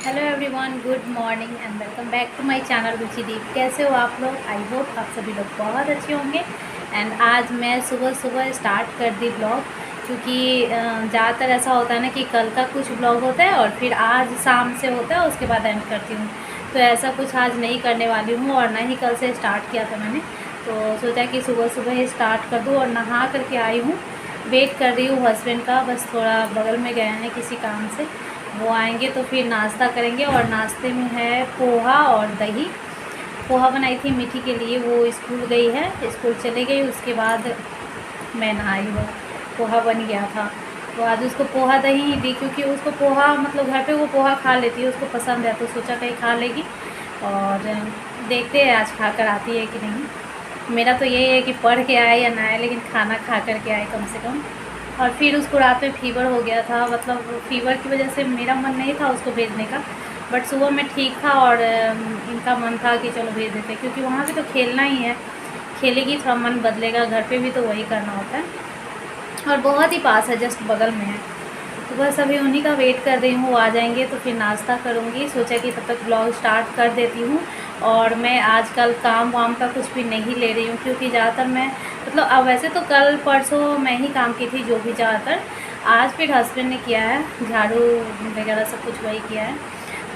Hello everyone, good morning and welcome back to my channel Ruchi Deep. कैसे हो आप लोग? आई होप आप सभी लोग बहुत अच्छे होंगे। एंड आज मैं सुबह सुबह स्टार्ट कर दी ब्लॉग, क्योंकि ज़्यादातर ऐसा होता है ना कि कल का कुछ ब्लॉग होता है और फिर आज शाम से होता है, उसके बाद एंड करती हूँ। तो ऐसा कुछ आज नहीं करने वाली हूँ और ना ही कल से स्टार्ट किया था मैंने। तो सोचा कि सुबह सुबह ही स्टार्ट कर दूँ और नहा करके आई हूँ। वेट कर रही हूँ हस्बैंड का, बस थोड़ा बगल में गए हैं किसी काम से, वो आएंगे तो फिर नाश्ता करेंगे। और नाश्ते में है पोहा और दही। पोहा बनाई थी मीठी के लिए, वो स्कूल गई है, स्कूल चली गई, उसके बाद मैं नहाई हूँ। पोहा बन गया था तो आज उसको पोहा दही ही दी, क्योंकि उसको पोहा मतलब घर पे वो पोहा खा लेती है, उसको पसंद है, तो सोचा कहीं खा लेगी। और देखते हैं आज खा कर आती है कि नहीं। मेरा तो यही है कि पढ़ के आए या ना आए, लेकिन खाना खा कर के आए कम से कम। और फिर उसको रात में फ़ीवर हो गया था, मतलब फ़ीवर की वजह से मेरा मन नहीं था उसको भेजने का, बट सुबह में ठीक था और इनका मन था कि चलो भेज देते, क्योंकि वहाँ भी तो खेलना ही है, खेलेगी थोड़ा मन बदलेगा, घर पे भी तो वही करना होता है। और बहुत ही पास है, जस्ट बगल में है। तो बस अभी उन्हीं का वेट कर रही हूँ, वो आ जाएंगे तो फिर नाश्ता करूँगी। सोचा कि तब तक ब्लॉग स्टार्ट कर देती हूँ। और मैं आजकल काम वाम का कुछ भी नहीं ले रही हूँ, क्योंकि ज़्यादातर मैं मतलब अब वैसे तो कल परसों मैं ही काम की थी, जो भी ज़्यादातर। आज फिर हस्बैंड ने किया है, झाड़ू वगैरह सब कुछ वही किया है।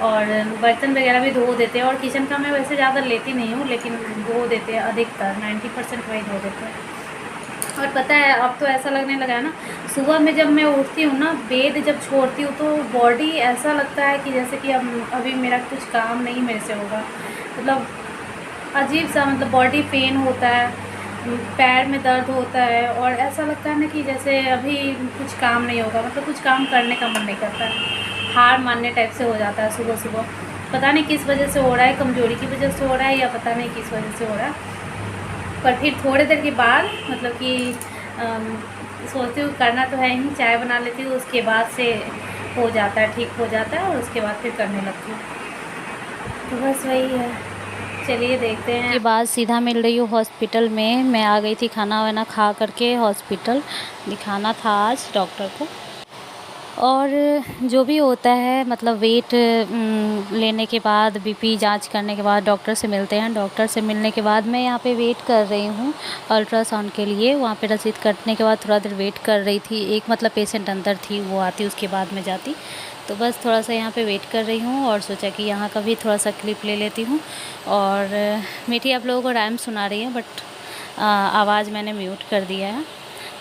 और बर्तन वगैरह भी धो देते हैं, और किचन का मैं वैसे ज़्यादा लेती नहीं हूँ, लेकिन धो देते हैं, अधिकतर 90% वही धो देते हैं। और पता है अब तो ऐसा लगने लगा है ना, सुबह में जब मैं उठती हूँ ना, बेड जब छोड़ती हूँ तो बॉडी ऐसा लगता है कि जैसे कि अब अभी मेरा कुछ काम नहीं मेरे से होगा। मतलब अजीब सा, मतलब बॉडी पेन होता है, पैर में दर्द होता है, और ऐसा लगता है ना कि जैसे अभी कुछ काम नहीं होगा, मतलब कुछ काम करने का मन नहीं करता है, हार मानने टाइप से हो जाता है सुबह सुबह। पता नहीं किस वजह से हो रहा है, कमज़ोरी की वजह से हो रहा है या पता नहीं किस वजह से हो रहा है। पर फिर थोड़ी देर के बाद मतलब कि सोचती हूँ करना तो है ही, चाय बना लेती हूँ, उसके बाद से हो जाता है, ठीक हो जाता है, और उसके बाद फिर करने लगती हूँ। तो बस वही है, चलिए देखते हैं। के बाद सीधा मिल रही हूँ हॉस्पिटल में। मैं आ गई थी खाना वाना खा करके, हॉस्पिटल दिखाना था आज डॉक्टर को। और जो भी होता है, मतलब वेट लेने के बाद, बीपी जांच करने के बाद डॉक्टर से मिलते हैं। डॉक्टर से मिलने के बाद मैं यहाँ पे वेट कर रही हूँ अल्ट्रासाउंड के लिए। वहाँ पे रसीद कटने के बाद थोड़ा देर वेट कर रही थी, एक मतलब पेशेंट अंदर थी, वो आती उसके बाद में जाती। तो बस थोड़ा सा यहाँ पे वेट कर रही हूँ, और सोचा कि यहाँ का भी थोड़ा सा क्लिप ले लेती हूँ। और मीठी आप लोगों को राइम सुना रही है, बट आवाज़ मैंने म्यूट कर दिया है।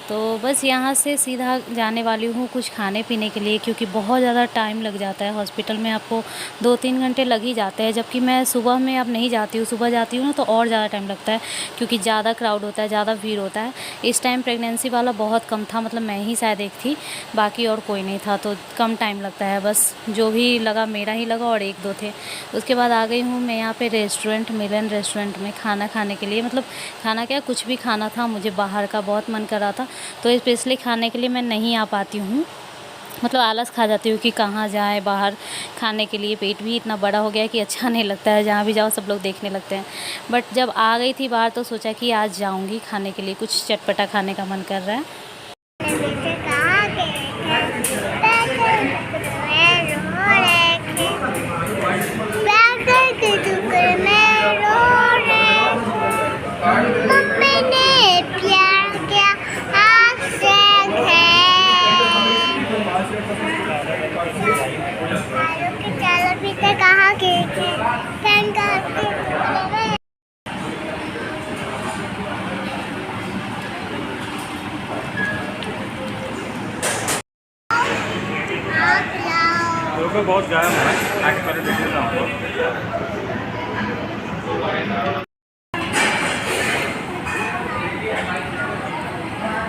तो बस यहाँ से सीधा जाने वाली हूँ कुछ खाने पीने के लिए, क्योंकि बहुत ज़्यादा टाइम लग जाता है हॉस्पिटल में, आपको 2-3 घंटे लग ही जाते हैं। जबकि मैं सुबह में अब नहीं जाती हूँ, सुबह जाती हूँ ना तो और ज़्यादा टाइम लगता है, क्योंकि ज़्यादा क्राउड होता है, ज़्यादा भीड़ होता है। इस टाइम प्रेगनेंसी वाला बहुत कम था, मतलब मैं ही शायद एक थी, बाकी और कोई नहीं था, तो कम टाइम लगता है। बस जो भी लगा मेरा ही लगा, और 1-2 थे। उसके बाद आ गई हूँ मैं यहाँ पे रेस्टोरेंट, मिलन रेस्टोरेंट में खाना खाने के लिए। मतलब खाना क्या, कुछ भी खाना था, मुझे बाहर का बहुत मन कर रहा था, तो स्पेशली खाने के लिए मैं नहीं आ पाती हूँ। मतलब आलस खा जाती हूँ कि कहाँ जाए बाहर खाने के लिए। पेट भी इतना बड़ा हो गया है कि अच्छा नहीं लगता है, जहाँ भी जाओ सब लोग देखने लगते हैं। बट जब आ गई थी बाहर तो सोचा कि आज जाऊँगी खाने के लिए, कुछ चटपटा खाने का मन कर रहा है। बहुत गर्म है, आके पहले देख लेता हूँ।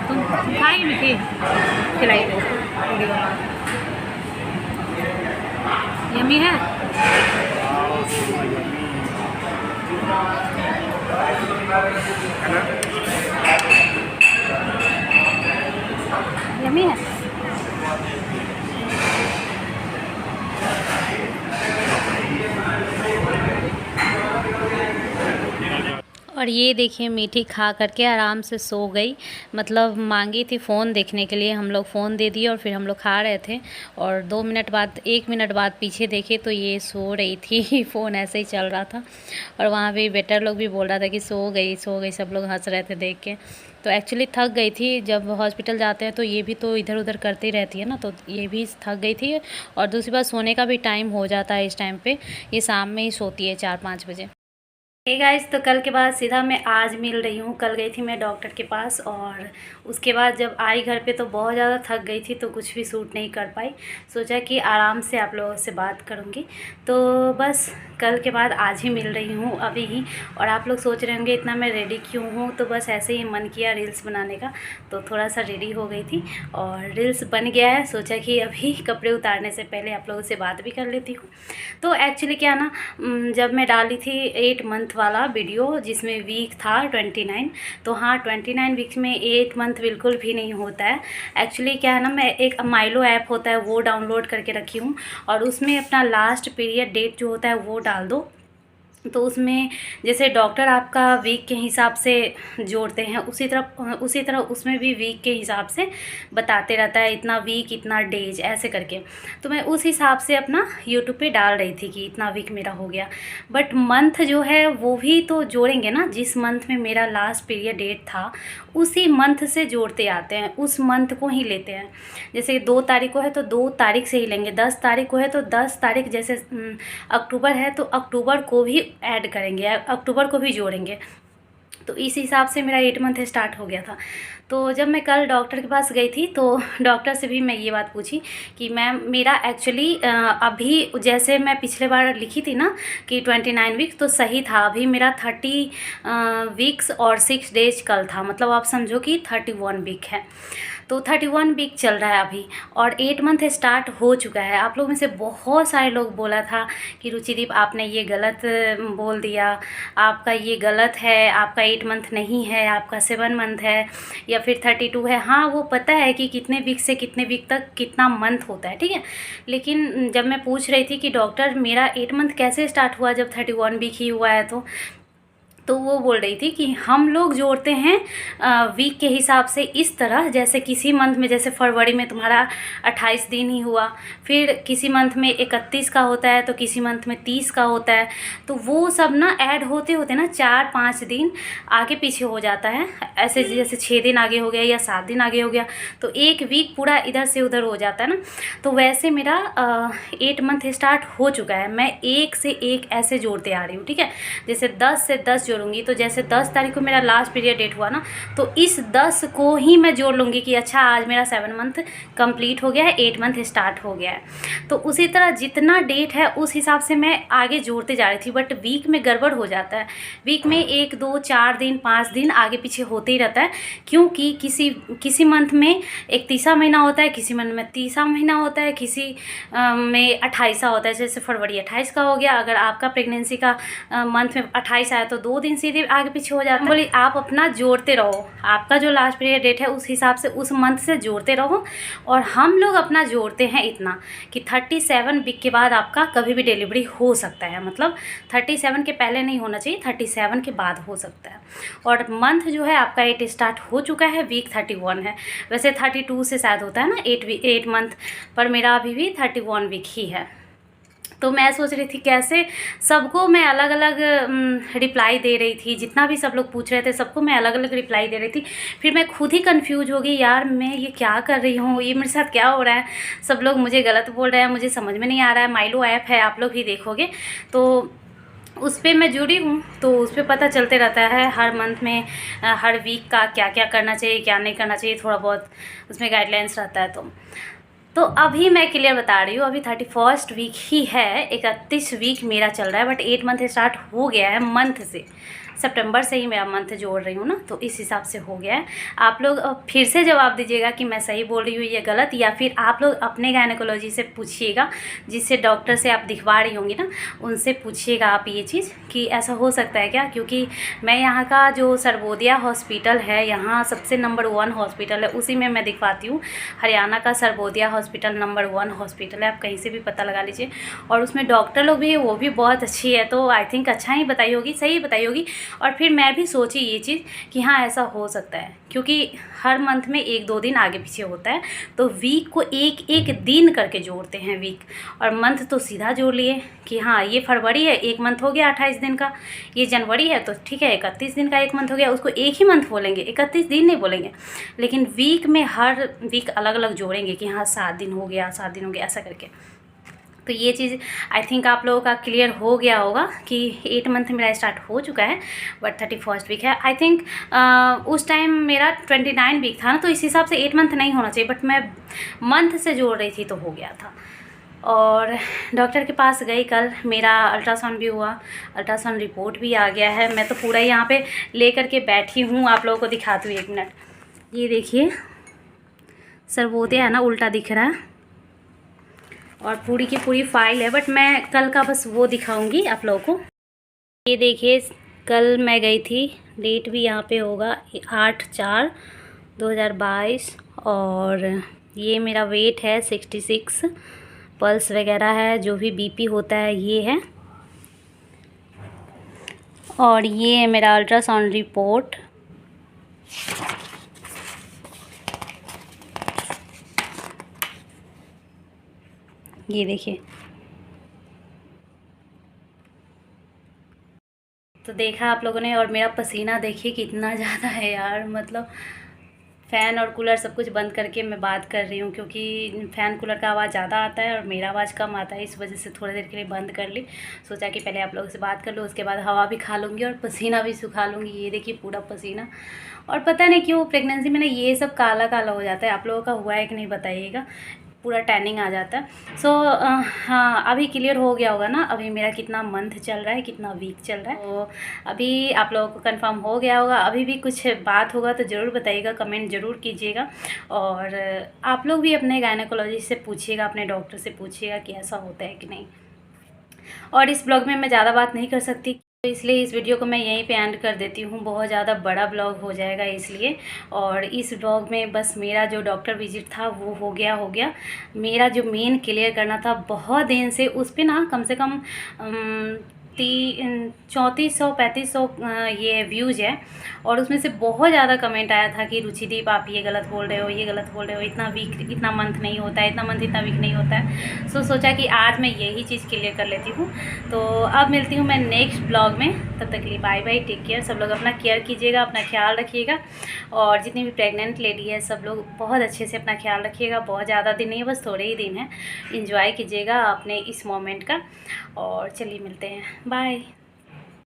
तुम खाई मीठी खिलाई दो, यमी है। यमी है। और ये देखिए मीठी खा करके आराम से सो गई। मतलब मांगी थी फ़ोन देखने के लिए, हम लोग फ़ोन दे दिए और फिर हम लोग खा रहे थे और 2 मिनट बाद 1 मिनट बाद पीछे देखे तो ये सो रही थी। फ़ोन ऐसे ही चल रहा था और वहाँ पे वेटर लोग भी बोल रहा था कि सो गई, सब लोग हंस रहे थे देख के। तो एक्चुअली थक गई थी। जब हॉस्पिटल जाते हैं तो ये भी तो इधर उधर करती रहती है ना, तो ये भी थक गई थी। और दूसरी बात, सोने का भी टाइम हो जाता है इस टाइम पे, ये शाम में ही सोती है 4-5 बजे। हे गाइस, तो कल के बाद सीधा मैं आज मिल रही हूँ। कल गई थी मैं डॉक्टर के पास और उसके बाद जब आई घर पे तो बहुत ज़्यादा थक गई थी, तो कुछ भी सूट नहीं कर पाई। सोचा कि आराम से आप लोगों से बात करूँगी, तो बस कल के बाद आज ही मिल रही हूँ अभी ही। और आप लोग सोच रहे होंगे इतना मैं रेडी क्यों हूँ, तो बस ऐसे ही मन किया रील्स बनाने का, तो थोड़ा सा रेडी हो गई थी और रील्स बन गया है। सोचा कि अभी कपड़े उतारने से पहले आप लोगों से बात भी कर लेती हूँ। तो एक्चुअली क्या ना, जब मैं डाली थी 8 मंथ वाला वीडियो जिसमें वीक था 29, तो हाँ 29 वीक्स में 8 मंथ बिल्कुल भी नहीं होता है। एक्चुअली क्या है ना, मैं एक माइलो ऐप होता है वो डाउनलोड करके रखी हूँ और उसमें अपना लास्ट पीरियड डेट जो होता है वो डाल दो, तो उसमें जैसे डॉक्टर आपका वीक के हिसाब से जोड़ते हैं, उसी तरह उसमें भी वीक के हिसाब से बताते रहता है, इतना वीक इतना डेज ऐसे करके। तो मैं उस हिसाब से अपना यूट्यूब पे डाल रही थी कि इतना वीक मेरा हो गया। बट मंथ जो है वो भी तो जोड़ेंगे ना, जिस मंथ में मेरा लास्ट पीरियड डेट था उसी मंथ से जोड़ते आते हैं, उस मंथ को ही लेते हैं। जैसे 2 तारीख को है तो 2 तारीख से ही लेंगे, 10 तारीख को है तो 10 तारीख, जैसे अक्टूबर है तो अक्टूबर को भी ऐड करेंगे, अक्टूबर को भी जोड़ेंगे। तो इस हिसाब से मेरा 8 मंथ स्टार्ट हो गया था। तो जब मैं कल डॉक्टर के पास गई थी तो डॉक्टर से भी मैं ये बात पूछी कि मैम मेरा एक्चुअली अभी जैसे मैं पिछले बार लिखी थी ना कि 29 वीक्स, तो सही था। अभी मेरा 30 वीक्स और 6 डेज कल था, मतलब आप समझो कि 31 वीक है। तो 31 वीक चल रहा है अभी और 8 मंथ स्टार्ट हो चुका है। आप लोग में से बहुत सारे लोग बोला था कि रुचिदीप आपने ये गलत बोल दिया, आपका ये गलत है, आपका 8 मंथ नहीं है, आपका 7 मंथ है या फिर 32 है। हाँ वो पता है कि कितने वीक से कितने वीक तक कितना मंथ होता है, ठीक है। लेकिन जब मैं पूछ रही थी कि डॉक्टर मेरा 8 मंथ कैसे स्टार्ट हुआ जब 31 वीक ही हुआ है, तो वो बोल रही थी कि हम लोग जोड़ते हैं वीक के हिसाब से इस तरह, जैसे किसी मंथ में, जैसे फरवरी में तुम्हारा 28 दिन ही हुआ, फिर किसी मंथ में 31 का होता है, तो किसी मंथ में 30 का होता है। तो वो सब ना ऐड होते होते ना 4-5 दिन आगे पीछे हो जाता है। ऐसे जैसे 6 दिन आगे हो गया या 7 दिन आगे हो गया, तो एक वीक पूरा इधर से उधर हो जाता है ना। तो वैसे मेरा 8 मंथ स्टार्ट हो चुका है। मैं एक से एक ऐसे जोड़ते आ रही हूँ, ठीक है। जैसे 10 से 10 जोड़ूंगी, तो जैसे 10 तारीख को मेरा लास्ट पीरियड डेट हुआ ना, तो इस 10 को ही मैं जोड़ लूँगी कि अच्छा आज मेरा 7 मंथ कंप्लीट हो गया है, 8 मंथ स्टार्ट हो गया है। तो उसी तरह जितना डेट है उस हिसाब से मैं आगे जोड़ते जा रही थी। बट वीक में गड़बड़ हो जाता है, वीक में 1, 2, 4 दिन 5 दिन आगे पीछे होते ही रहता है, क्योंकि किसी मंथ में 31वां महीना होता है, किसी मंथ में 30वां महीना होता है, किसी में 28वां होता है। जैसे फरवरी 28 का हो गया, अगर आपका प्रेगनेंसी का मंथ में 28 आया तो 2 दिन सीधे आगे पीछे हो जाता है। बोली आप अपना जोड़ते रहो, आपका जो लास्ट पीरियड डेट है उस हिसाब से उस मंथ से जोड़ते रहो। और हम लोग अपना जोड़ते हैं इतना कि 37 वीक के बाद आपका कभी भी डिलीवरी हो सकता है, मतलब 37 के पहले नहीं होना चाहिए, 37 के बाद हो सकता है। और मंथ जो है आपका 8 स्टार्ट हो चुका है, वीक 31 है। वैसे 32 से शायद होता है ना 8 मंथ, पर मेरा अभी भी 31 वीक ही है। तो मैं सोच रही थी कैसे सबको मैं अलग अलग रिप्लाई दे रही थी, जितना भी सब लोग पूछ रहे थे सबको मैं अलग अलग रिप्लाई दे रही थी। फिर मैं खुद ही कंफ्यूज हो गई, यार मैं ये क्या कर रही हूँ, ये मेरे साथ क्या हो रहा है, सब लोग मुझे गलत बोल रहे हैं, मुझे समझ में नहीं आ रहा है। माइलो ऐप है, आप लोग ही देखोगे तो उस पर मैं जुड़ी हूँ, तो उस पर पता चलते रहता है हर मंथ में हर वीक का क्या क्या करना चाहिए क्या नहीं करना चाहिए, थोड़ा बहुत उसमें गाइडलाइंस रहता है। तो अभी मैं क्लियर बता रही हूँ, अभी 31st वीक ही है, 31 वीक मेरा चल रहा है, बट 8 मंथ स्टार्ट हो गया है मंथ से। सितंबर से ही मेरा मंथ जोड़ रही हूँ ना, तो इस हिसाब से हो गया है। आप लोग फिर से जवाब दीजिएगा कि मैं सही बोल रही हूँ या गलत, या फिर आप लोग अपने गायनेकोलॉजी से पूछिएगा, जिससे डॉक्टर से आप दिखवा रही होंगी ना, उनसे पूछिएगा आप ये चीज़ कि ऐसा हो सकता है क्या। क्योंकि मैं यहाँ का जो सर्वोदया हॉस्पिटल है, यहाँ सबसे नंबर 1 हॉस्पिटल है, उसी में मैं दिखवाती हूँ। हरियाणा का सर्वोदया हॉस्पिटल नंबर 1 हॉस्पिटल है, आप कहीं से भी पता लगा लीजिए। और उसमें डॉक्टर लोग भी वो भी बहुत अच्छी है, तो आई थिंक अच्छा ही बताई होगी, सही बताई होगी। और फिर मैं भी सोची ये चीज़ कि हाँ ऐसा हो सकता है, क्योंकि हर मंथ में 1-2 दिन आगे पीछे होता है, तो वीक को एक एक दिन करके जोड़ते हैं वीक, और मंथ तो सीधा जोड़ लिए कि हाँ ये फरवरी है, एक मंथ हो गया 28 दिन का, ये जनवरी है तो ठीक है 31 दिन का एक मंथ हो गया, उसको एक ही मंथ बोलेंगे, 31 दिन नहीं बोलेंगे, लेकिन वीक में हर वीक अलग अलग जोड़ेंगे कि हाँ 7 दिन हो गया, 7 दिन हो गया, ऐसा करके। तो ये चीज़ आई थिंक आप लोगों का क्लियर हो गया होगा कि 8 मंथ मेरा स्टार्ट हो चुका है, बट 31st वीक है आई थिंक। उस टाइम मेरा 29 वीक था ना, तो इस हिसाब से 8 मंथ नहीं होना चाहिए, बट मैं मंथ से जोड़ रही थी तो हो गया था। और डॉक्टर के पास गई कल, मेरा अल्ट्रासाउंड भी हुआ, अल्ट्रासाउंड रिपोर्ट भी आ गया है। मैं तो पूरा यहाँ पे ले कर के बैठी हूँ, आप लोगों को दिखाती हूँ 1 मिनट। ये देखिए सर्वोदय है ना, उल्टा दिख रहा है, और पूरी की पूरी फाइल है, बट मैं कल का बस वो दिखाऊंगी आप लोगों को। ये देखिए कल मैं गई थी, डेट भी यहाँ पे होगा 8/4/2022, और ये मेरा वेट है 66, पल्स वगैरह है, जो भी बीपी होता है ये है, और ये है मेरा अल्ट्रासाउंड रिपोर्ट। ये देखिए, तो देखा आप लोगों ने, और मेरा पसीना देखिए कितना ज़्यादा है यार, मतलब फ़ैन और कूलर सब कुछ बंद करके मैं बात कर रही हूँ, क्योंकि फ़ैन कूलर का आवाज़ ज़्यादा आता है और मेरा आवाज़ कम आता है, इस वजह से थोड़ी देर के लिए बंद कर ली। सोचा कि पहले आप लोगों से बात कर लूँ, उसके बाद हवा भी खा लूँगी और पसीना भी सुखा लूँगी। ये देखिए पूरा पसीना, और पता नहीं क्यों प्रेगनेंसी में ना ये सब काला काला हो जाता है। आप लोगों का हुआ है कि नहीं बताइएगा, पूरा टैनिंग आ जाता है। सो हाँ अभी क्लियर हो गया होगा ना, अभी मेरा कितना मंथ चल रहा है, कितना वीक चल रहा है, तो अभी आप लोगों को कंफर्म हो गया होगा। अभी भी कुछ बात होगा तो ज़रूर बताइएगा, कमेंट ज़रूर कीजिएगा, और आप लोग भी अपने गायनेकोलॉजिस्ट से पूछिएगा, अपने डॉक्टर से पूछिएगा कि ऐसा होता है कि नहीं। और इस ब्लॉग में मैं ज़्यादा बात नहीं कर सकती, तो इसलिए इस वीडियो को मैं यहीं पे एंड कर देती हूँ, बहुत ज़्यादा बड़ा ब्लॉग हो जाएगा इसलिए। और इस ब्लॉग में बस मेरा जो डॉक्टर विजिट था वो हो गया। मेरा जो मेन क्लियर करना था बहुत दिन से, उस पर ना कम से कम 3400-3500 ये व्यूज़ है, और उसमें से बहुत ज़्यादा कमेंट आया था कि रुचिदीप आप ये गलत बोल रहे हो, ये गलत बोल रहे हो, इतना वीक इतना मंथ नहीं होता है, इतना मंथ इतना वीक नहीं होता है। सो सोचा कि आज मैं यही चीज़ क्लियर कर लेती हूँ। तो अब मिलती हूँ मैं नेक्स्ट ब्लॉग में, तब तक के लिए बाय बाय, टेक केयर। सब लोग अपना केयर कीजिएगा, अपना ख्याल रखिएगा, और जितनी भी प्रेग्नेंट लेडी है सब लोग बहुत अच्छे से अपना ख्याल रखिएगा। बहुत ज़्यादा दिन नहीं है, बस थोड़े ही दिन हैं, इंजॉय कीजिएगा अपने इस मोमेंट का। और चलिए मिलते हैं, बाय।